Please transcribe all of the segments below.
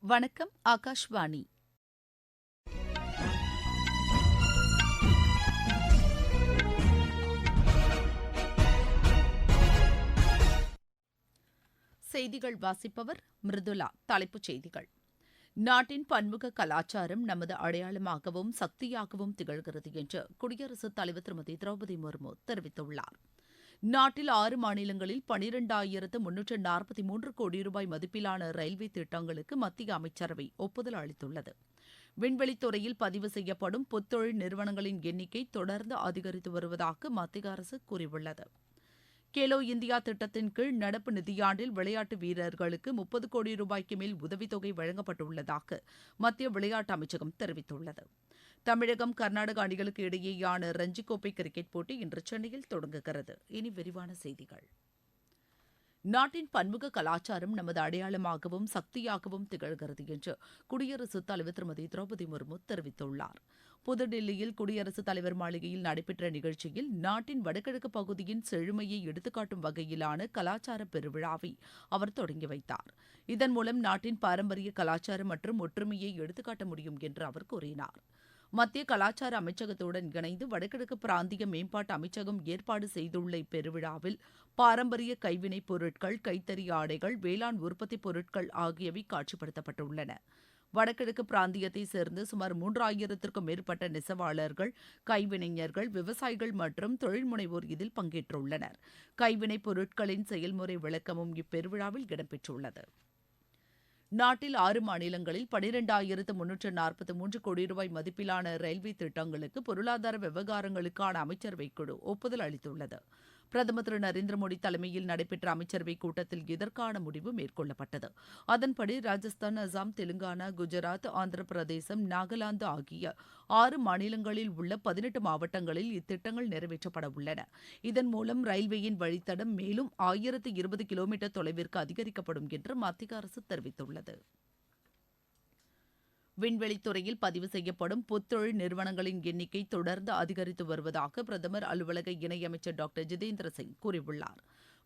வணக்கம் ஆகாஷ்வாணி. செய்திகள் வாசிப்பவர் மிருதுளா. தலைப்புச் செய்திகள்: நாட்டின் பன்முக கலாச்சாரம் நமது அடையாளமாகவும் சக்தியாகவும் திகழ்கிறது என்று குடியரசுத் தலைவர் திருமதி திரௌபதி முர்மு தெரிவித்துள்ளார். நாட்டில் 6 மாநிலங்களில் 12,343 கோடி ரூபாய் மதிப்பிலான ரயில்வே திட்டங்களுக்கு மத்திய அமைச்சரவை ஒப்புதல் அளித்துள்ளது. விண்வெளித்துறையில் பதிவு செய்யப்படும் புத்தொழில் நிறுவனங்களின் எண்ணிக்கை தொடர்ந்து அதிகரித்து வருவதாக மத்திய அரசு கூறியுள்ளது. கேலோ இந்தியா திட்டத்தின் கீழ் நடப்பு நிதியாண்டில் விளையாட்டு வீரர்களுக்கு 30 கோடி ரூபாய்க்கு மேல் உதவித்தொகை வழங்கப்பட்டுள்ளதாக மத்திய விளையாட்டு அமைச்சகம் தெரிவித்துள்ளது. தமிழகம், கர்நாடக அணிகளுக்கு இடையேயான ரஞ்சி கோப்பை கிரிக்கெட் போட்டி இன்று சென்னையில் தொடங்குகிறது. இனி விரிவான செய்திகள். நாட்டின் பன்முக கலாச்சாரம் நமது அடையாளமாகவும் சக்தியாகவும் திகழ்கிறது என்று குடியரசுத் தலைவர் திருமதி திரௌபதி முர்மு தெரிவித்துள்ளார். புதுடில்லியில் குடியரசுத் தலைவர் மாளிகையில் நடைபெற்ற நிகழ்ச்சியில் நாட்டின் வடகிழக்கு பகுதியின் செழுமையை எடுத்துக்காட்டும் வகையிலான கலாச்சார பெருவிழாவை அவர் தொடங்கி வைத்தார். இதன் மூலம் நாட்டின் பாரம்பரிய கலாச்சாரம் மற்றும் ஒற்றுமையை எடுத்துக்காட்ட முடியும் என்று அவர் கூறினார். மத்திய கலாச்சார அமைச்சகத்துடன் இணைந்து வடகிழக்கு பிராந்திய மேம்பாட்டு அமைச்சகம் ஏற்பாடு செய்துள்ள இப்பெருவிழாவில் பாரம்பரிய கைவினைப் பொருட்கள், கைத்தறி ஆடைகள், வேளாண் உற்பத்திப் பொருட்கள் ஆகியவை காட்சிப்படுத்தப்பட்டுள்ளன. வடகிழக்கு பிராந்தியத்தை சேர்ந்த சுமார் 3,000க்கும் மேற்பட்ட நெசவாளர்கள், கைவினைஞர்கள், விவசாயிகள் மற்றும் தொழில் முனைவோர் இதில் பங்கேற்றுள்ளனர். கைவினைப் பொருட்களின் செயல்முறை விளக்கமும் இப்பெருவிழாவில் இடம்பெற்றுள்ளது. நாட்டில் 6 மாநிலங்களில் 12,343 கோடி ரூபாய் மதிப்பிலான ரயில்வே திட்டங்களுக்கு பொருளாதார விவகாரங்களுக்கான அமைச்சரவைக் குழு ஒப்புதல் அளித்துள்ளது. பிரதமர் திரு நரேந்திர மோடி தலைமையில் நடைபெற்ற அமைச்சரவைக் கூட்டத்தில் இதற்கான முடிவு மேற்கொள்ளப்பட்டது. அதன்படி ராஜஸ்தான், அசாம், தெலுங்கானா, குஜராத், ஆந்திர பிரதேசம், நாகாலாந்து ஆகிய 6 மாநிலங்களில் உள்ள 18 மாவட்டங்களில் இத்திட்டங்கள் நிறைவேற்றப்பட உள்ளன. இதன் மூலம் ரயில்வேயின் வழித்தடம் மேலும் 1,020 கிலோமீட்டர் தொலைவிற்கு அதிகரிக்கப்படும் என்று மத்திய அரசு தெரிவித்துள்ளது. விண்வெளித்துறையில் பதிவு செய்யப்படும் புத்தொழில் நிறுவனங்களின் எண்ணிக்கை தொடர்ந்து அதிகரித்து வருவதாக பிரதமர் அலுவலக இணையமைச்சர் டாக்டர் ஜிதேந்திர சிங் கூறியுள்ளார்.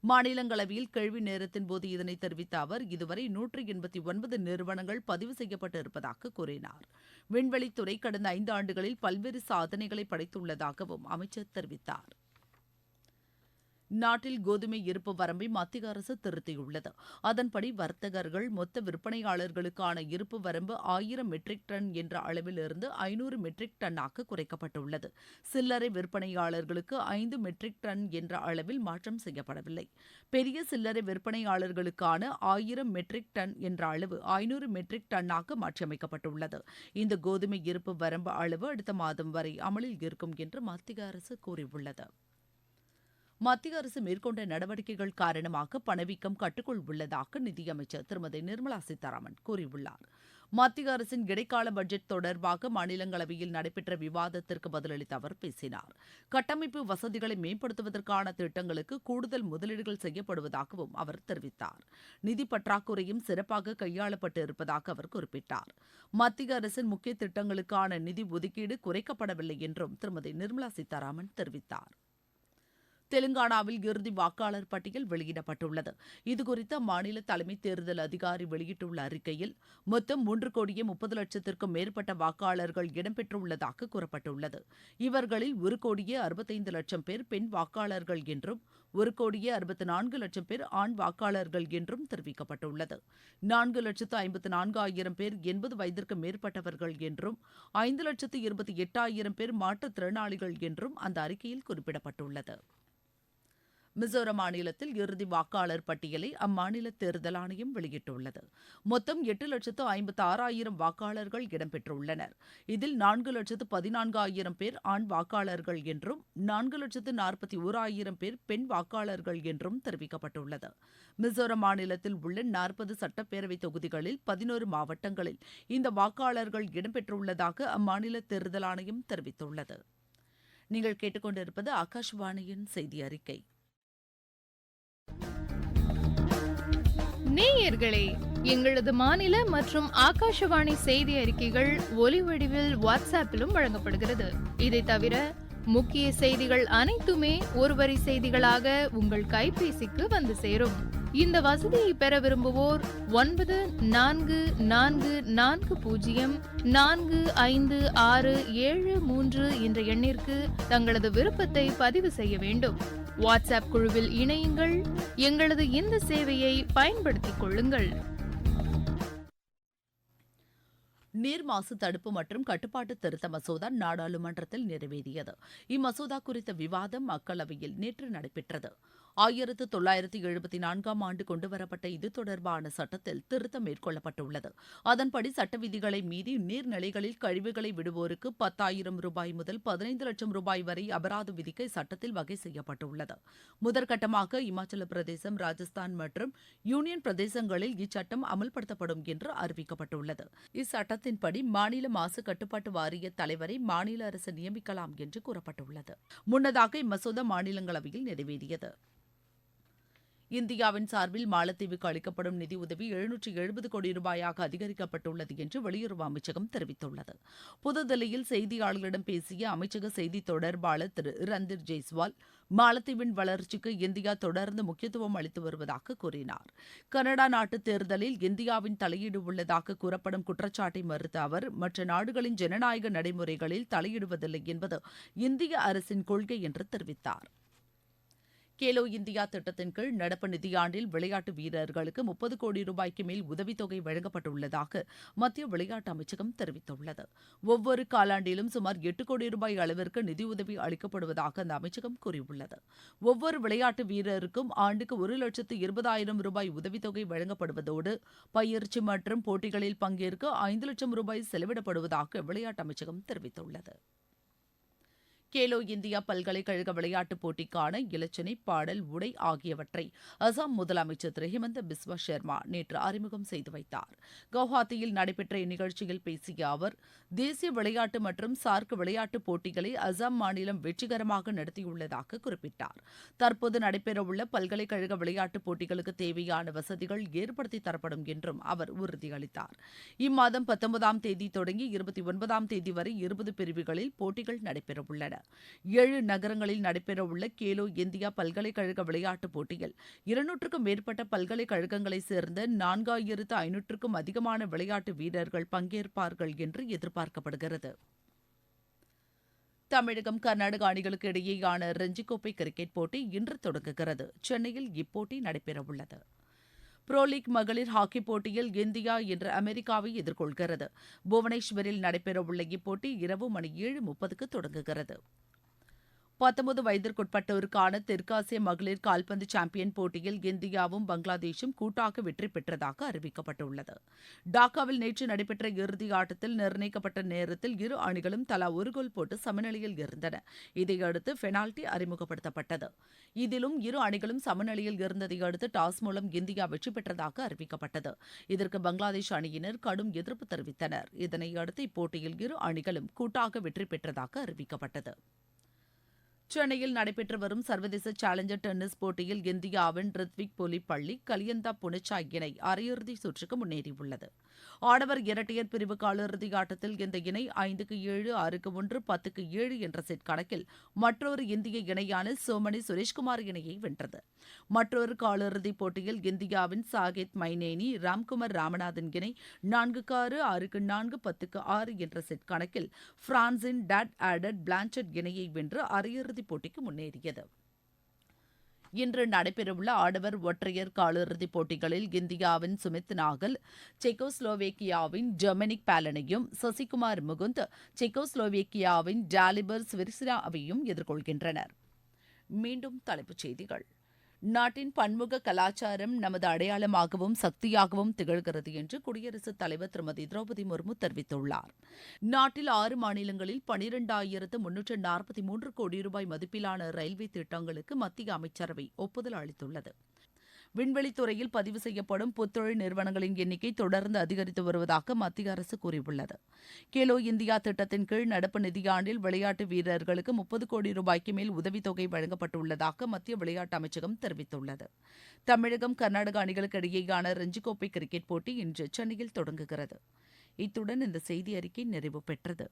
மாநிலங்களவையில் கேள்வி நேரத்தின்போது இதனை தெரிவித்த அவர், இதுவரை 189 நிறுவனங்கள் பதிவு செய்யப்பட்டு இருப்பதாக கூறினார். விண்வெளித்துறை கடந்த 5 ஆண்டுகளில் பல்வேறு சாதனைகளை படைத்துள்ளதாகவும் அமைச்சர் தெரிவித்தார். நாட்டில் கோதுமை இருப்பு வரம்பை மத்திய அரசு திருத்தியுள்ளது. அதன்படி வர்த்தகர்கள், மொத்த விற்பனையாளர்களுக்கான இருப்பு வரம்பு 1000 மெட்ரிக் டன் என்ற அளவிலிருந்து 500 மெட்ரிக் டன்னாக குறைக்கப்பட்டுள்ளது. சில்லறை விற்பனையாளர்களுக்கு 5 மெட்ரிக் டன் என்ற அளவில் மாற்றம் செய்யப்படவில்லை. பெரிய சில்லறை விற்பனையாளர்களுக்கான 1000 மெட்ரிக் டன் என்ற அளவு 500 மெட்ரிக் டன்னாக மாற்றியமைக்கப்பட்டுள்ளது. இந்த கோதுமை இருப்பு வரம்பு அளவு அடுத்த மாதம் வரை அமலில் இருக்கும் என்று மத்திய அரசு கூறியுள்ளது. மத்திய அரசு மேற்கொண்ட நடவடிக்கைகள் காரணமாக பணவீக்கம் கட்டுக்குள் உள்ளதாக நிதியமைச்சர் திருமதி நிர்மலா சீதாராமன் கூறியுள்ளார். மத்திய அரசின் இடைக்கால பட்ஜெட் தொடர்பாக மாநிலங்களவையில் நடைபெற்ற விவாதத்திற்கு பதிலளித்து அவர் பேசினார். கட்டமைப்பு வசதிகளை மேம்படுத்துவதற்கான திட்டங்களுக்கு கூடுதல் முதலீடுகள் செய்யப்படுவதாகவும் அவர் தெரிவித்தார். நிதி பற்றாக்குறையும் சிறப்பாக கையாளப்பட்டு இருப்பதாக அவர் குறிப்பிட்டார். மத்திய அரசின் முக்கிய திட்டங்களுக்கான நிதி ஒதுக்கீடு குறைக்கப்படவில்லை என்றும் திருமதி நிர்மலா சீதாராமன் தெரிவித்தார். தெலுங்கானாவில் இறுதி வாக்காளர் பட்டியல் வெளியிடப்பட்டுள்ளது. இதுகுறித்து அம்மாநில தலைமை தேர்தல் அதிகாரி வெளியிட்டுள்ள அறிக்கையில், மொத்தம் 3,30,00,000க்கும் மேற்பட்ட வாக்காளர்கள் இடம்பெற்றுள்ளதாக கூறப்பட்டுள்ளது. இவர்களில் 1,65,00,000 பேர் பெண் வாக்காளர்கள் என்றும் 1,64,00,000 பேர் ஆண் வாக்காளர்கள் என்றும் தெரிவிக்கப்பட்டுள்ளது. 4,54,000 பேர் 80 வயதிற்கு மேற்பட்டவர்கள் என்றும் 5,28,000 பேர் மாற்றுத்திறனாளிகள் என்றும் அந்த அறிக்கையில் குறிப்பிடப்பட்டுள்ளது. மிசோரம் மாநிலத்தில் இறுதி வாக்காளர் பட்டியலை அம்மாநில தேர்தல் ஆணையம் வெளியிட்டுள்ளது. மொத்தம் 8,56,000 வாக்காளர்கள் இடம்பெற்றுள்ளனர். இதில் 4,14,000 பேர் ஆண் வாக்காளர்கள் என்றும் 4,41,000 பேர் பெண் வாக்காளர்கள் என்றும் தெரிவிக்கப்பட்டுள்ளது. மிசோரம் மாநிலத்தில் உள்ள 40 சட்டப்பேரவை தொகுதிகளில் 11 மாவட்டங்களில் இந்த வாக்காளர்கள் இடம்பெற்றுள்ளதாக அம்மாநில தேர்தல் ஆணையம் தெரிவித்துள்ளது. நீங்கள் கேட்டுக்கொண்டிருப்பது ஆகாஷ்வாணியின் செய்தி அறிக்கை. நேயர்களே, எங்களது மாநில மற்றும் ஆகாஷவாணி செய்தி அறிக்கைகள் ஒலி வடிவில் வாட்ஸ்அப்பிலும் வழங்கப்படுகிறது. இதை தவிர முக்கிய செய்திகள் அனைத்துமே ஒருவரி செய்திகளாக உங்கள் கைபேசிக்கு வந்து சேரும். இந்த வசதியை பெற விரும்புவோர் 94404567 என்ற எண்ணிற்கு தங்களது விருப்பத்தை பதிவு செய்ய வேண்டும். வாட்ஸ்அப் குழுவில் இணையுங்கள். எங்களது இந்த சேவையை பயன்படுத்திக் கொள்ளுங்கள். நீர் மாசு தடுப்பு மற்றும் கட்டுப்பாட்டு திருத்த மசோதா நாடாளுமன்றத்தில் நிறைவேறியது. இம்மசோதா குறித்த விவாதம் மக்களவையில் நேற்று நடைபெற்றது. 1974ஆம் ஆண்டு கொண்டுவரப்பட்ட இது தொடர்பான சட்டத்தில் திருத்தம் மேற்கொள்ளப்பட்டுள்ளது. அதன்படி சட்ட விதிகளை மீறி நீர்நிலைகளில் கழிவுகளை விடுவோருக்கு 10,000 ரூபாய் முதல் 15 லட்சம் ரூபாய் வரை அபராதம் விதிக்க இச்சட்டத்தில் வகை செய்யப்பட்டுள்ளது. முதற்கட்டமாக இமாச்சல பிரதேசம், ராஜஸ்தான் மற்றும் யூனியன் பிரதேசங்களில் இச்சட்டம் அமல்படுத்தப்படும் என்று அறிவிக்கப்பட்டுள்ளது. இச்சட்டத்தின்படி மாநில மாசு கட்டுப்பாட்டு வாரிய தலைவரை மாநில அரசு நியமிக்கலாம் என்று கூறப்பட்டுள்ளது. முன்னதாக இம்மசோதா மாநிலங்களவையில் நிறைவேறியது. இந்தியாவின் சார்பில் மாலத்தீவுக்கு அளிக்கப்படும் நிதி உதவி 770 கோடி ரூபாயாக அதிகரிக்கப்பட்டுள்ளது என்று வெளியுறவு அமைச்சகம் தெரிவித்துள்ளது. புதுதில்லியில் செய்தியாளர்களிடம் பேசிய அமைச்சக செய்தி தொடர்பாளர் திரு ரந்தீர் ஜெய்ஸ்வால், மாலத்தீவின் வளர்ச்சிக்கு இந்தியா தொடர்ந்து முக்கியத்துவம் அளித்து வருவதாக கூறினார். கனடா நாட்டு தேர்தலில் இந்தியாவின் தலையீடு உள்ளதாக கூறப்படும் குற்றச்சாட்டை மறுத்த அவர், மற்ற நாடுகளின் ஜனநாயக நடைமுறைகளில் தலையிடுவதில்லை என்பது இந்திய அரசின் கொள்கை என்று தெரிவித்தார். கேலோ இந்தியா திட்டத்தின் கீழ் நடப்பு நிதியாண்டில் விளையாட்டு வீரர்களுக்கு 30 கோடி ரூபாய்க்கு மேல் உதவித்தொகை வழங்கப்பட்டுள்ளதாக மத்திய விளையாட்டு அமைச்சகம் தெரிவித்துள்ளது. ஒவ்வொரு காலாண்டிலும் சுமார் 8 கோடி ரூபாய் அளவிற்கு நிதியுதவி அளிக்கப்படுவதாக அந்த அமைச்சகம் கூறியுள்ளது. ஒவ்வொரு விளையாட்டு வீரருக்கும் ஆண்டுக்கு 1,20,000 ரூபாய் உதவித்தொகை வழங்கப்படுவதோடு பயிற்சி மற்றும் போட்டிகளில் பங்கேற்க 5 லட்சம் ரூபாய் செலவிடப்படுவதாக விளையாட்டு அமைச்சகம் தெரிவித்துள்ளது. கேலோ இந்தியா பல்கலைக்கழக விளையாட்டுப் போட்டிக்கான இலச்சினை, பாடல், உடை ஆகியவற்றை அசாம் முதலமைச்சர் திரு ஹிமந்த பிஸ்வா சர்மா நேற்று அறிமுகம் செய்து வைத்தார். கவுஹாத்தியில் நடைபெற்ற இந்நிகழ்ச்சியில் பேசிய அவர், தேசிய விளையாட்டு மற்றும் சார்க் விளையாட்டுப் போட்டிகளை அசாம் மாநிலம் வெற்றிகரமாக நடத்தியுள்ளதாக குறிப்பிட்டார். தற்போது நடைபெறவுள்ள பல்கலைக்கழக விளையாட்டுப் போட்டிகளுக்கு தேவையான வசதிகள் ஏற்படுத்தி தரப்படும் என்றும் அவர் உறுதியளித்தார். இம்மாதம் 19ஆம் தேதி தொடங்கி 29ஆம் தேதி வரை 20 பிரிவுகளில் போட்டிகள் நடைபெறவுள்ளன. 7 நகரங்களில் நடைபெறவுள்ள கேலோ இந்தியா பல்கலைக்கழக விளையாட்டுப் போட்டியில் 200க்கும் மேற்பட்ட பல்கலைக்கழகங்களைச் சேர்ந்த 4,500க்கும் அதிகமான விளையாட்டு வீரர்கள் பங்கேற்பார்கள் என்று எதிர்பார்க்கப்படுகிறது. தமிழகம், கர்நாடக அணிகளுக்கு இடையேயான ரஞ்சிக் கோப்பை கிரிக்கெட் போட்டி இன்று தொடங்குகிறது. சென்னையில் இப்போட்டி நடைபெறவுள்ளது. புரோ லீக் மகளிர் ஹாக்கி போட்டியில் இந்தியா இன்று அமெரிக்காவை எதிர்கொள்கிறது. புவனேஸ்வரில் நடைபெறவுள்ள இப்போட்டி இரவு மணி 7:30க்கு தொடங்குகிறது. 19 வயதிற்குட்பட்டோருக்கான தெற்காசிய மகளிர் கால்பந்து சாம்பியன் போட்டியில் இந்தியாவும் பங்களாதேஷும் கூட்டாக வெற்றி பெற்றதாக அறிவிக்கப்பட்டுள்ளது. டாக்காவில் நேற்று நடைபெற்ற இறுதி ஆட்டத்தில் நிர்ணயிக்கப்பட்ட நேரத்தில் இரு அணிகளும் தலா ஒரு கோல் போட்டு சமநிலையில் இருந்தன. இதையடுத்து பெனால்டி அறிமுகப்படுத்தப்பட்டது. இதிலும் இரு அணிகளும் சமநிலையில் இருந்ததை அடுத்து டாஸ் மூலம் இந்தியா வெற்றி பெற்றதாக அறிவிக்கப்பட்டது. இதற்கு பங்களாதேஷ் அணியினர் கடும் எதிர்ப்பு தெரிவித்தனர். இதனையடுத்து இப்போட்டியில் இரு அணிகளும் கூட்டாக வெற்றி பெற்றதாக அறிவிக்கப்பட்டது. சென்னையில் நடைபெற்று வரும் சர்வதேச சேலஞ்சர் டென்னிஸ் போட்டியில் இந்தியாவின் ரித்விக் போலிப்பள்ளி, கலியந்தா புனச்சாய் இணை அரையிறுதி சுற்றுக்கு முன்னேறியுள்ளது. ஆடவர் இரட்டையர் பிரிவு காலிறுதி ஆட்டத்தில் இந்த இணை 5-7, 6-1, 10-7 என்ற செட் கணக்கில் மற்றொரு இந்திய இணையான சோமனி சுரேஷ்குமார் இணையை வென்றது. மற்றொரு காலிறுதிப் போட்டியில் இந்தியாவின் சாகேத் மைனேனி, ராம்குமார் ராமநாதன் இணை 4-6, 6-4, 10-6 என்ற செட் கணக்கில் பிரான்சின் டாட் ஆடட் பிளான்செட் இணையை வென்று அரையிறுதிப் போட்டிக்கு முன்னேறியது. இன்று நடைபெறவுள்ள ஆடவர் ஒற்றையர் காலிறுதிப் போட்டிகளில் இந்தியாவின் சுமித் நாகல் செக்கோஸ்லோவேக்கியாவின் டொமினிக் பாலனையும், சசிகுமார் முகுந்த் செக்கோஸ்லோவேக்கியாவின் டாலிபர் ஸ்விர்சினாவையும் எதிர்கொள்கின்றனர். மீண்டும் தலைப்புச் செய்திகள். நாட்டின் பன்முக கலாச்சாரம் நமது அடையாளமாகவும் சக்தியாகவும் திகழ்கிறது என்று குடியரசுத் தலைவர் திருமதி திரௌபதி முர்மு தெரிவித்துள்ளார். நாட்டில் 6 மாநிலங்களில் 12,343 கோடி ரூபாய் மதிப்பிலான ரயில்வே திட்டங்களுக்கு மத்திய அமைச்சரவை ஒப்புதல் அளித்துள்ளது. விண்வெளித்துறையில் பதிவு செய்யப்படும் புத்தொழில் நிறுவனங்களின் எண்ணிக்கை தொடர்ந்து அதிகரித்து வருவதாக மத்திய அரசு கூறியுள்ளது. கேலோ இந்தியா திட்டத்தின் கீழ் நடப்பு நிதியாண்டில் விளையாட்டு வீரர்களுக்கு 30 கோடி ரூபாய்க்கு மேல் உதவித்தொகை வழங்கப்பட்டுள்ளதாக மத்திய விளையாட்டு அமைச்சகம் தெரிவித்துள்ளது. தமிழகம், கர்நாடக அணிகளுக்கு இடையேயான ரஞ்சிக் கோப்பை கிரிக்கெட் போட்டி இன்று சென்னையில் தொடங்குகிறது. இத்துடன் இந்த செய்தி அறிக்கை நிறைவு பெற்றது.